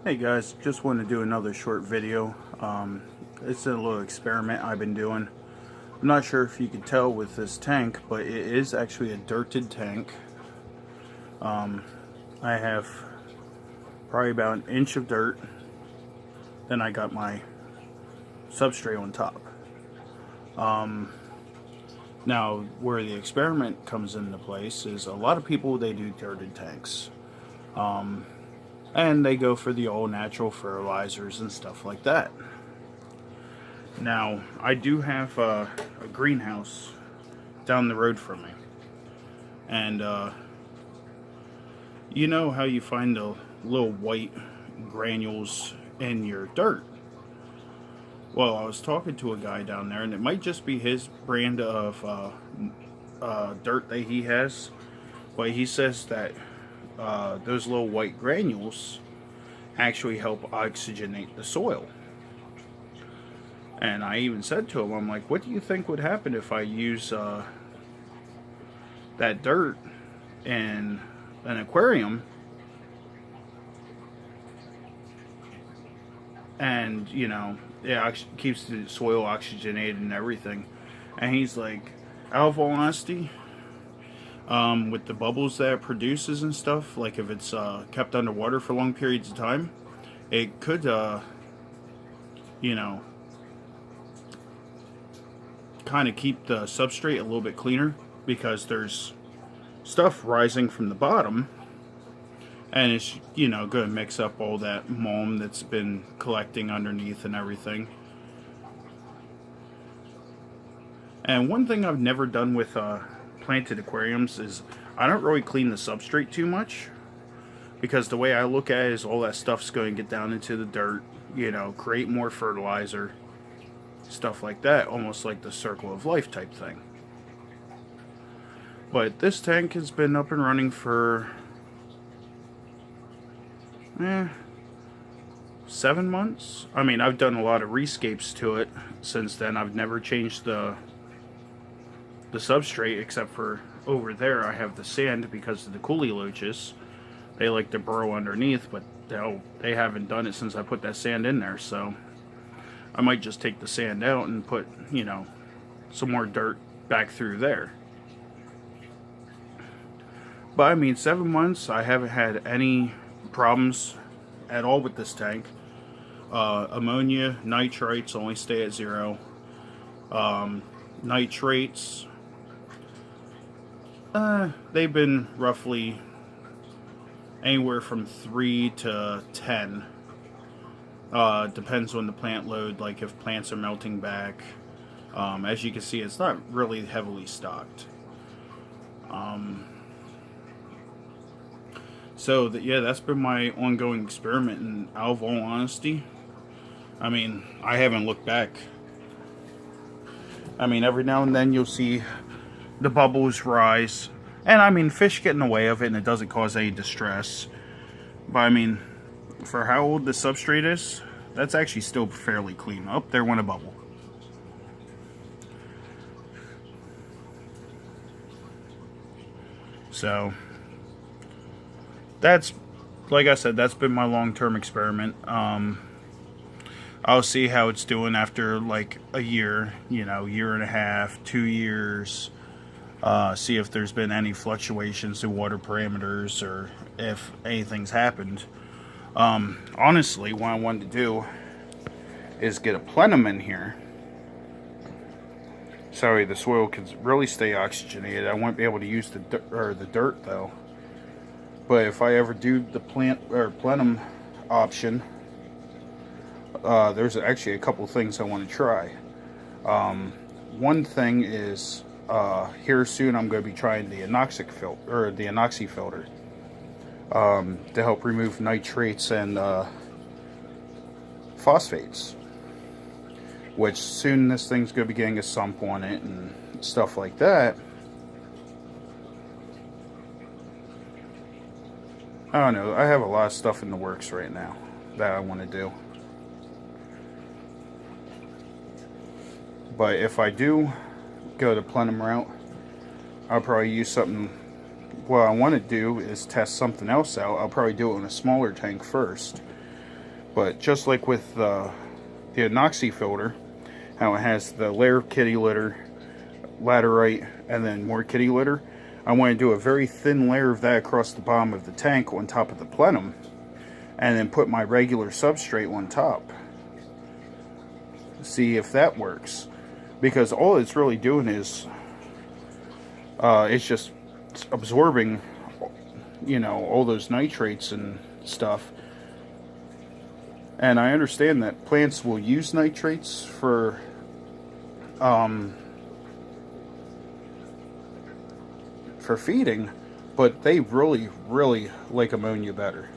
Hey guys, just want to do another short video. It's a little experiment I've been doing. I'm not sure if you can tell with this tank, but it is actually a dirted tank. I have probably about an inch of dirt. Then I got my substrate on top. Now, where the experiment comes into place is a lot of people, they do dirted tanks. And they go for the all natural fertilizers and stuff like that. Now, I do have a greenhouse down the road from me. And you know how you find the little white granules in your dirt? Well, I was talking to a guy down there, and it might just be his brand of dirt that he has, but he says that those little white granules actually help oxygenate the soil. And I even said to him, I'm like, what do you think would happen if I use that dirt in an aquarium and, you know, it keeps the soil oxygenated and everything? And he's like, out of all honesty, with the bubbles that it produces and stuff, like if it's kept underwater for long periods of time, it could, you know, kind of keep the substrate a little bit cleaner, because there's stuff rising from the bottom and it's, you know, going to mix up all that mulch that's been collecting underneath and everything. And one thing I've never done with planted aquariums is I don't really clean the substrate too much, because the way I look at it is all that stuff's going to get down into the dirt, you know, create more fertilizer, stuff like that, almost like the circle of life type thing. But this tank has been up and running for 7 months. I mean, I've done a lot of rescapes to it since then. I've never changed the substrate, except for over there I have the sand because of the coolie loaches. They like to burrow underneath, but they haven't done it since I put that sand in there. So I might just take the sand out and put, you know, some more dirt back through there. But I mean, 7 months, I haven't had any problems at all with this tank. Ammonia, nitrites only stay at 0. Nitrates, they've been roughly anywhere from 3 to 10. Depends on the plant load, like if plants are melting back. As you can see, it's not really heavily stocked. So yeah, that's been my ongoing experiment, and out of all honesty, I mean, I haven't looked back. I mean, every now and then you'll see the bubbles rise, and I mean, fish get in the way of it and it doesn't cause any distress. But I mean, for how old the substrate is, that's actually still fairly clean. Oh, there went a bubble. So that's, like I said, that's been my long-term experiment. I'll see how it's doing after like a year, you know, year and a half, 2 years. See if there's been any fluctuations in water parameters or if anything's happened. Honestly, what I wanted to do is get a plenum in here. Sorry, the soil can really stay oxygenated. I won't be able to use the dirt though. But if I ever do the plenum option, there's actually a couple things I want to try. One thing is, here soon I'm going to be trying the anoxy filter, to help remove nitrates and phosphates. Which soon this thing's going to be getting a sump on it and stuff like that. I don't know. I have a lot of stuff in the works right now that I want to do. But if I do go the plenum route, I'll probably use something. What I want to do is test something else out. I'll probably do it in a smaller tank first, But just like with the Anoxi filter, how it has the layer of kitty litter, laterite, and then more kitty litter, I want to do a very thin layer of that across the bottom of the tank on top of the plenum, and then put my regular substrate on top. See if that works, because all it's really doing is it's just absorbing, you know, all those nitrates and stuff. And I understand that plants will use nitrates for feeding, but they really like ammonia better.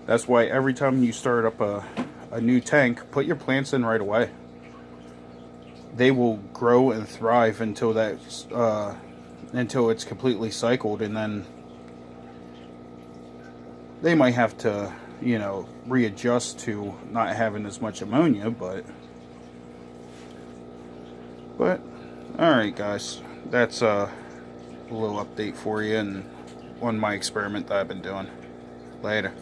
That's why every time you start up a new tank, put your plants in right away. They will grow and thrive until until it's completely cycled, and then they might have to, you know, readjust to not having as much ammonia, but alright guys, that's a little update for you and on my experiment that I've been doing. Later.